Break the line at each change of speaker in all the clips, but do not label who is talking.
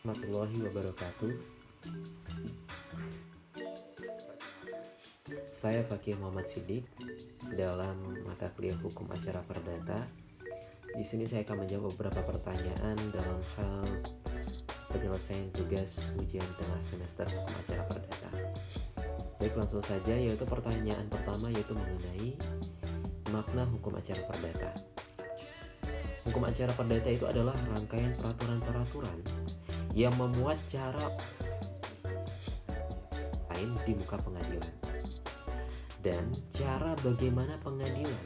Warahmatullahi wabarakatuh. Saya Fakih Muhammad Siddiq dalam mata kuliah Hukum Acara Perdata. Di sini saya akan menjawab beberapa pertanyaan dalam hal penyelesaian tugas ujian tengah semester Hukum Acara Perdata. Baik, langsung saja, yaitu pertanyaan pertama yaitu mengenai makna Hukum Acara Perdata. Hukum Acara Perdata itu adalah rangkaian peraturan-peraturan yang memuat cara lain di muka pengadilan dan cara bagaimana pengadilan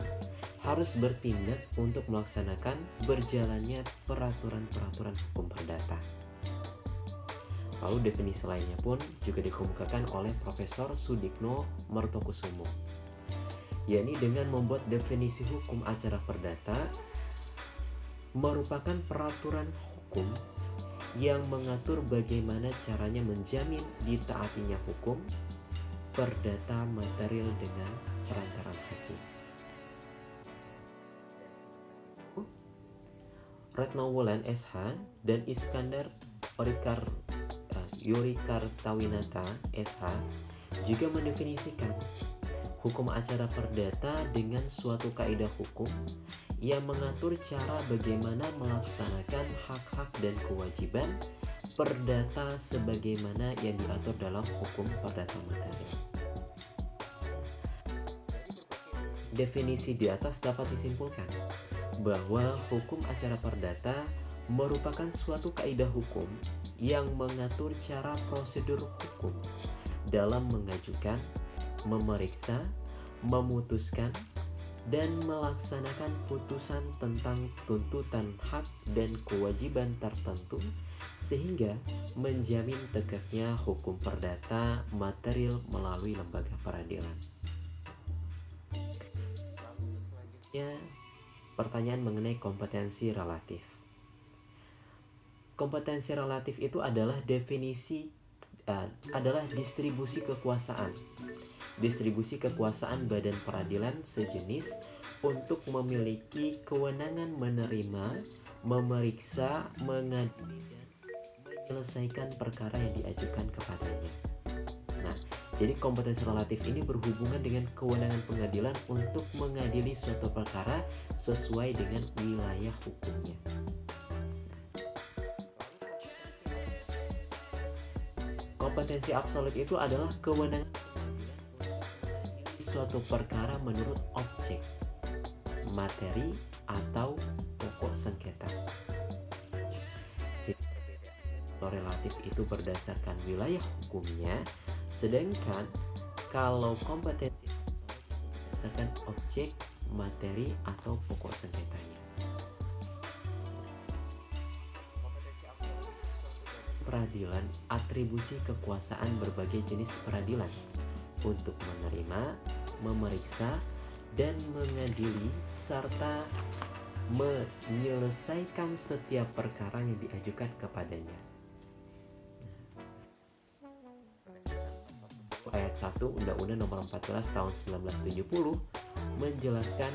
harus bertindak untuk melaksanakan berjalannya peraturan-peraturan hukum perdata. Lalu definisi lainnya pun juga dikemukakan oleh Profesor Sudikno Mertokusumo, yakni dengan membuat definisi hukum acara perdata merupakan peraturan hukum yang mengatur bagaimana caranya menjamin ditaatinya hukum perdata material dengan perantaraan hakim. Retno Wulan SH dan Iskandar Yurikartawinata SH juga mendefinisikan hukum acara perdata dengan suatu kaidah hukum yang mengatur cara bagaimana melaksanakan hak-hak dan kewajiban perdata sebagaimana yang diatur dalam hukum perdata material. Definisi di atas dapat disimpulkan bahwa hukum acara perdata merupakan suatu kaidah hukum yang mengatur cara prosedur hukum dalam mengajukan, memeriksa, memutuskan, dan melaksanakan putusan tentang tuntutan hak dan kewajiban tertentu sehingga menjamin tegaknya hukum perdata material melalui lembaga peradilan. Selanjutnya, pertanyaan mengenai kompetensi relatif. Kompetensi relatif itu adalah distribusi kekuasaan. Distribusi kekuasaan badan peradilan sejenis untuk memiliki kewenangan menerima, memeriksa, mengadili, dan menyelesaikan perkara yang diajukan kepadanya. Nah, jadi kompetensi relatif ini berhubungan dengan kewenangan pengadilan untuk mengadili suatu perkara sesuai dengan wilayah hukumnya. Kompetensi absolut itu adalah kewenangan suatu perkara menurut objek, materi, atau pokok sengketa. Jadi, relatif itu berdasarkan wilayah hukumnya, sedangkan kalau kompetensi berdasarkan objek, materi, atau pokok sengketanya. Peradilan, atribusi kekuasaan berbagai jenis peradilan untuk menerima, memeriksa, dan mengadili serta menyelesaikan setiap perkara yang diajukan kepadanya. Ayat 1 Undang-Undang Nomor 14 Tahun 1970 menjelaskan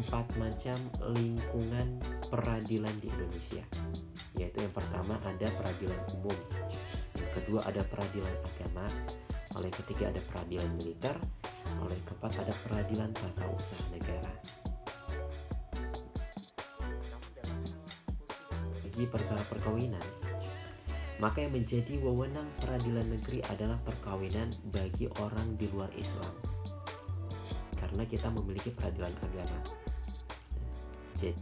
4 macam lingkungan peradilan di Indonesia, yaitu yang pertama ada peradilan umum, yang kedua ada peradilan agama, oleh ketiga ada peradilan militer, oleh keempat ada peradilan tata usaha negara. Bagi perkara perkawinan, maka yang menjadi wewenang peradilan negeri adalah perkawinan bagi orang di luar Islam, karena kita memiliki peradilan agama. Jadi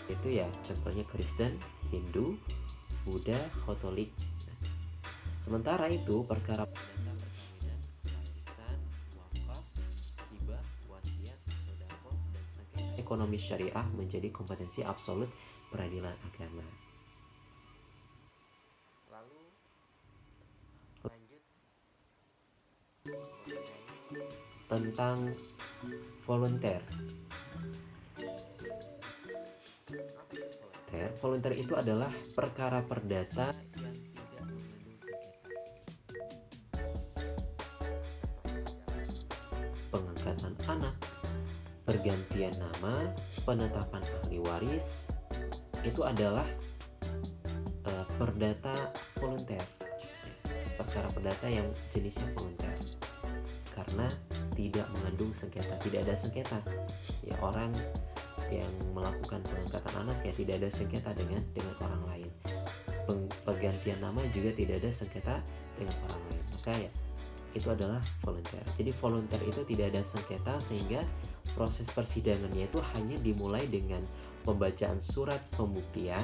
itu ya contohnya Kristen, Hindu, Buddha, Katolik. Sementara itu perkara perdata perkawinan, warisan, wakaf, hibah, wasiat, sedekah, dan sengketa ekonomi syariah menjadi kompetensi absolut peradilan agama. Lalu lanjut tentang volunteer. Volunteer itu adalah perkara perdata yang tidak mengandung sengketa. Pengangkatan anak, pergantian nama, penetapan ahli waris, itu adalah perdata volunteer, perkara perdata yang jenisnya volunteer, karena tidak mengandung sengketa, tidak ada sengketa ya. Orang yang melakukan pengangkatan anak ya tidak ada sengketa dengan orang lain. Pergantian nama juga tidak ada sengketa dengan orang lain, maka ya itu adalah volunteer. Jadi volunteer itu tidak ada sengketa, sehingga proses persidangannya itu hanya dimulai dengan pembacaan surat pembuktian,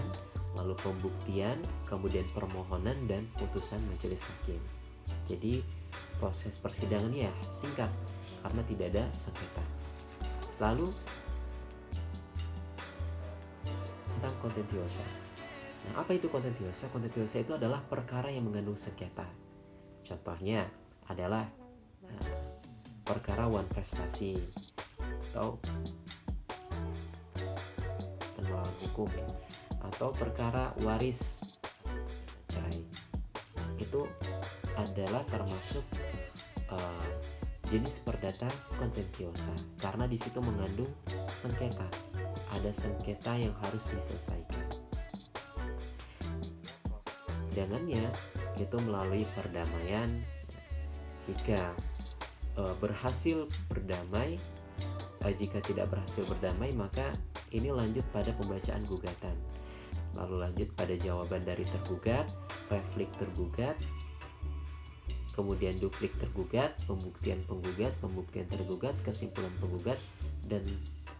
lalu pembuktian, kemudian permohonan dan putusan majelis hakim. Jadi proses persidangannya singkat karena tidak ada sengketa. Lalu tentang kontentiosa. Nah, apa itu kontentiosa? Kontentiosa itu adalah perkara yang mengandung sengketa. Contohnya adalah perkara wan prestasi atau penolakan hukum ya, atau perkara waris cerai. Itu adalah termasuk jenis perdata kontentiosa karena di situ mengandung sengketa. Ada sengketa yang harus diselesaikan. Persidangannya itu melalui perdamaian. Jika berhasil berdamai, jika tidak berhasil berdamai, maka ini lanjut pada pembacaan gugatan. Lalu lanjut pada jawaban dari tergugat, replik tergugat, kemudian duplik tergugat, pembuktian penggugat, pembuktian tergugat, kesimpulan penggugat dan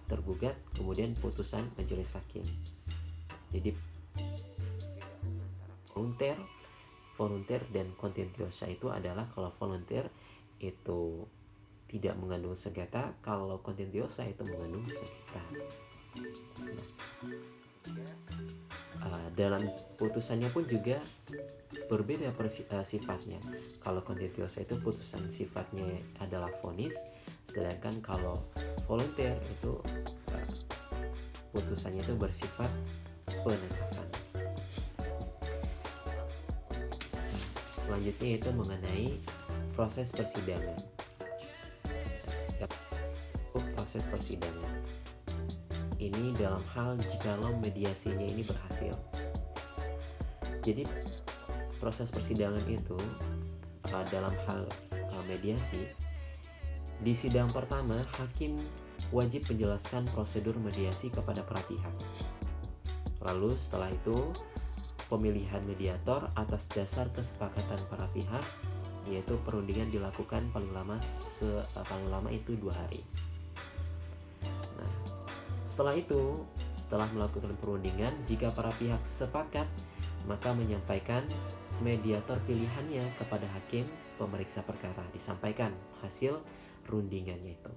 tergugat, kemudian putusan majelis hakim. Jadi volunteer dan kontentiosa itu adalah, kalau volunteer itu tidak mengandung sengketa, kalau kontentiosa itu mengandung sengketa. Dalam putusannya pun juga berbeda sifatnya. Kalau kontentiosa itu putusan sifatnya adalah vonis, sedangkan kalau volunteer itu putusannya itu bersifat penetapan. Selanjutnya itu mengenai proses persidangan. Proses persidangan ini dalam hal jikalau mediasinya ini berhasil. Jadi proses persidangan itu dalam hal mediasi, di sidang pertama hakim wajib menjelaskan prosedur mediasi kepada para pihak. Lalu setelah itu pemilihan mediator atas dasar kesepakatan para pihak, yaitu perundingan dilakukan paling lama itu 2 hari. Nah, setelah melakukan perundingan, jika para pihak sepakat, maka menyampaikan mediator pilihannya kepada hakim pemeriksa perkara, disampaikan hasil rundingannya itu.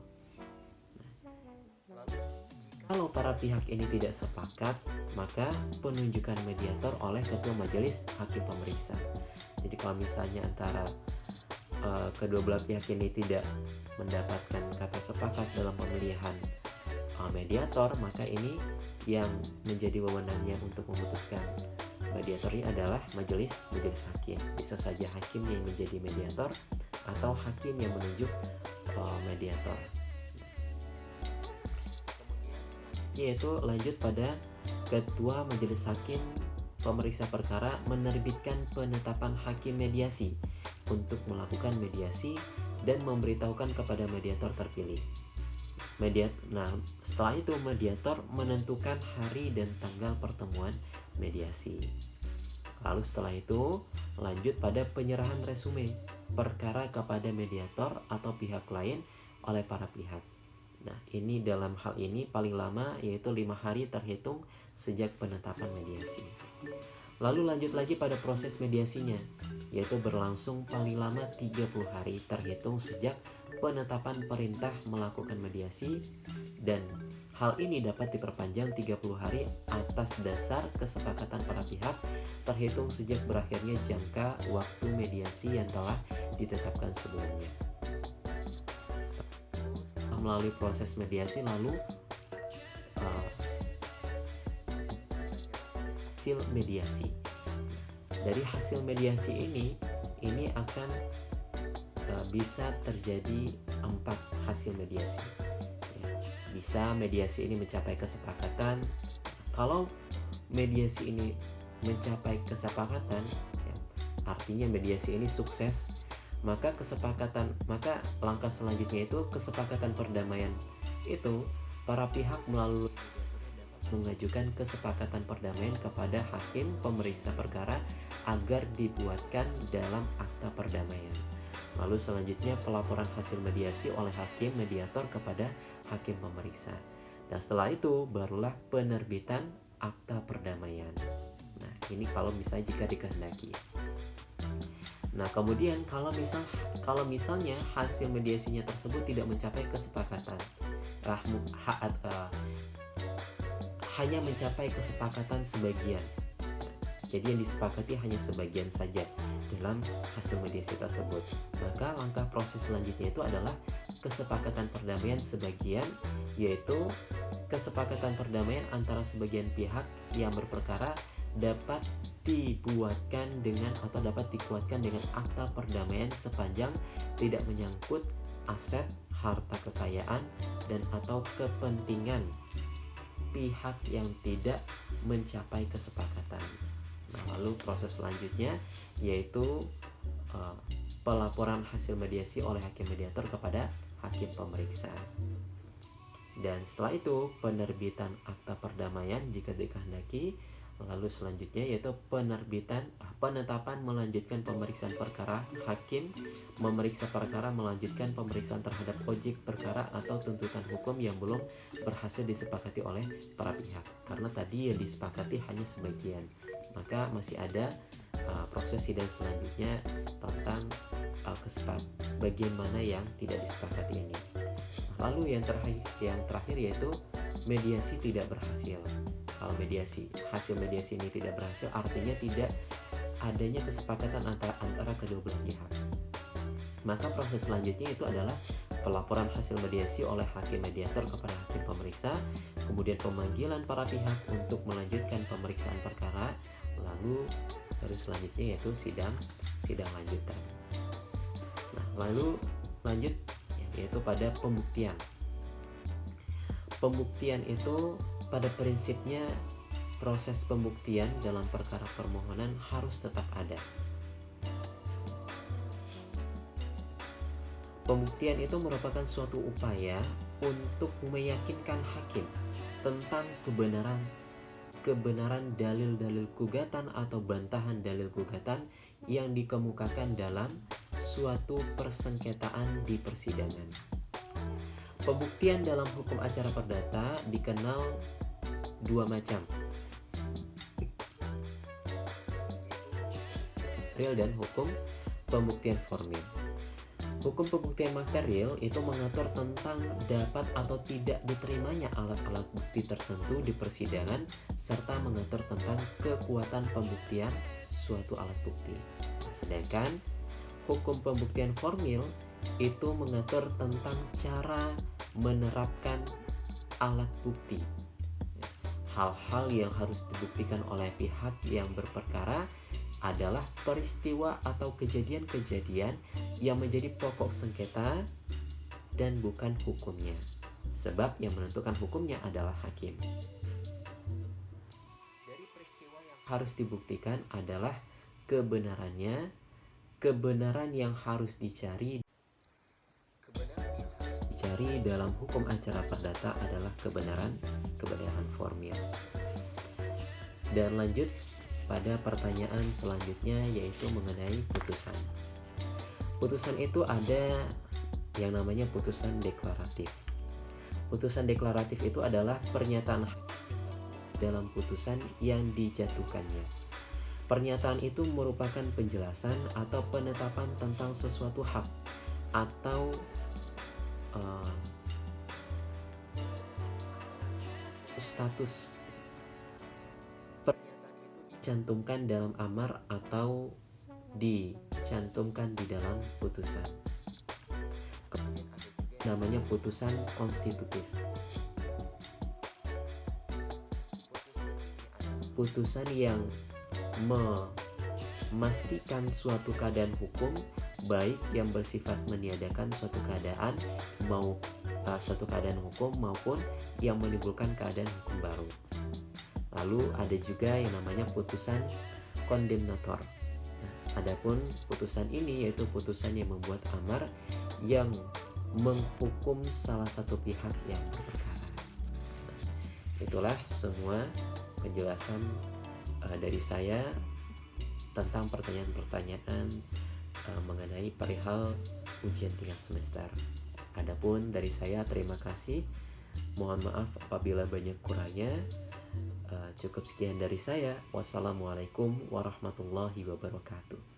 Kalau para pihak ini tidak sepakat, maka penunjukan mediator oleh ketua majelis hakim pemeriksa. Jadi kalau misalnya antara kedua belah pihak ini tidak mendapatkan kata sepakat dalam pemilihan mediator, maka ini yang menjadi wewenangnya untuk memutuskan mediatornya adalah majelis hakim. Bisa saja hakim yang menjadi mediator atau hakim yang menunjuk mediator. Yaitu lanjut pada ketua majelis hakim pemeriksa perkara menerbitkan penetapan hakim mediasi untuk melakukan mediasi dan memberitahukan kepada mediator terpilih. Setelah itu mediator menentukan hari dan tanggal pertemuan mediasi. Lalu setelah itu lanjut pada penyerahan resume perkara kepada mediator atau pihak lain oleh para pihak. Nah, ini dalam hal ini paling lama yaitu 5 hari terhitung sejak penetapan mediasi. Lalu lanjut lagi pada proses mediasinya, yaitu berlangsung paling lama 30 hari terhitung sejak penetapan perintah melakukan mediasi, dan hal ini dapat diperpanjang 30 hari atas dasar kesepakatan para pihak terhitung sejak berakhirnya jangka waktu mediasi yang telah ditetapkan sebelumnya. Melalui proses mediasi, lalu hasil mediasi. Dari hasil mediasi ini akan bisa terjadi 4 hasil mediasi. Bisa mediasi ini mencapai kesepakatan. Kalau mediasi ini mencapai kesepakatan, ya, artinya mediasi ini sukses, maka langkah selanjutnya itu kesepakatan perdamaian itu para pihak melalui mengajukan kesepakatan perdamaian kepada hakim pemeriksa perkara agar dibuatkan dalam akta perdamaian. Lalu selanjutnya pelaporan hasil mediasi oleh hakim mediator kepada hakim pemeriksa. Dan setelah itu barulah penerbitan akta perdamaian. Nah, ini kalau misalnya jika dikehendaki. Nah, kemudian kalau misalnya hasil mediasinya tersebut tidak mencapai kesepakatan, hanya mencapai kesepakatan sebagian. Jadi yang disepakati hanya sebagian saja dalam hasil mediasi tersebut. Maka langkah proses selanjutnya itu adalah kesepakatan perdamaian sebagian, yaitu kesepakatan perdamaian antara sebagian pihak yang berperkara dapat dibuatkan dengan atau dapat dikuatkan dengan akta perdamaian sepanjang tidak menyangkut aset, harta kekayaan, dan atau kepentingan pihak yang tidak mencapai kesepakatan. Nah, lalu proses selanjutnya yaitu pelaporan hasil mediasi oleh hakim mediator kepada hakim pemeriksa. Dan setelah itu penerbitan akta perdamaian jika dikehendaki. Lalu selanjutnya yaitu penetapan melanjutkan pemeriksaan perkara. Hakim memeriksa perkara melanjutkan pemeriksaan terhadap objek perkara atau tuntutan hukum yang belum berhasil disepakati oleh para pihak. Karena tadi yang disepakati hanya sebagian, maka masih ada proses sidang selanjutnya tentang bagian mana yang tidak disepakati ini. Lalu yang terakhir yaitu mediasi tidak berhasil. Kalau hasil mediasi ini tidak berhasil, artinya tidak adanya kesepakatan antara kedua belah pihak. Maka proses selanjutnya itu adalah pelaporan hasil mediasi oleh hakim mediator kepada hakim pemeriksa, kemudian pemanggilan para pihak untuk melanjutkan pemeriksaan perkara, lalu selanjutnya yaitu sidang lanjutan. Nah, lalu lanjut yaitu pada pembuktian. Pembuktian itu pada prinsipnya proses pembuktian dalam perkara permohonan harus tetap ada. Pembuktian itu merupakan suatu upaya untuk meyakinkan hakim tentang kebenaran dalil-dalil gugatan atau bantahan dalil gugatan yang dikemukakan dalam suatu persengketaan di persidangan. Pembuktian dalam hukum acara perdata dikenal dua macam, material dan hukum pembuktian formil. Hukum pembuktian material itu mengatur tentang dapat atau tidak diterimanya alat-alat bukti tertentu di persidangan serta mengatur tentang kekuatan pembuktian suatu alat bukti. Sedangkan hukum pembuktian formil itu mengatur tentang cara menerapkan alat bukti. Hal-hal yang harus dibuktikan oleh pihak yang berperkara adalah peristiwa atau kejadian-kejadian yang menjadi pokok sengketa dan bukan hukumnya, sebab yang menentukan hukumnya adalah hakim. Dari peristiwa yang harus dibuktikan adalah kebenarannya, kebenaran yang harus dicari dalam hukum acara perdata adalah kebenaran formil. Dan lanjut pada pertanyaan selanjutnya yaitu mengenai putusan. Putusan itu ada yang namanya putusan deklaratif. Putusan deklaratif itu adalah pernyataan dalam putusan yang dijatuhkannya. Pernyataan itu merupakan penjelasan atau penetapan tentang sesuatu hak atau status. Pernyataan itu dicantumkan dalam amar atau dicantumkan di dalam putusan. Kemudian ada juga namanya putusan konstitutif. Putusan yang memastikan suatu keadaan hukum, baik yang bersifat meniadakan suatu keadaan hukum maupun yang menimbulkan keadaan hukum baru. Lalu ada juga yang namanya putusan kondemnator. Nah, adapun putusan ini yaitu putusan yang membuat amar yang menghukum salah satu pihak yang berperkara. Nah, itulah semua penjelasan dari saya tentang pertanyaan-pertanyaan mengenai perihal ujian tingkat semester. Adapun dari saya terima kasih. Mohon maaf apabila banyak kurangnya. Cukup sekian dari saya. Wassalamualaikum warahmatullahi wabarakatuh.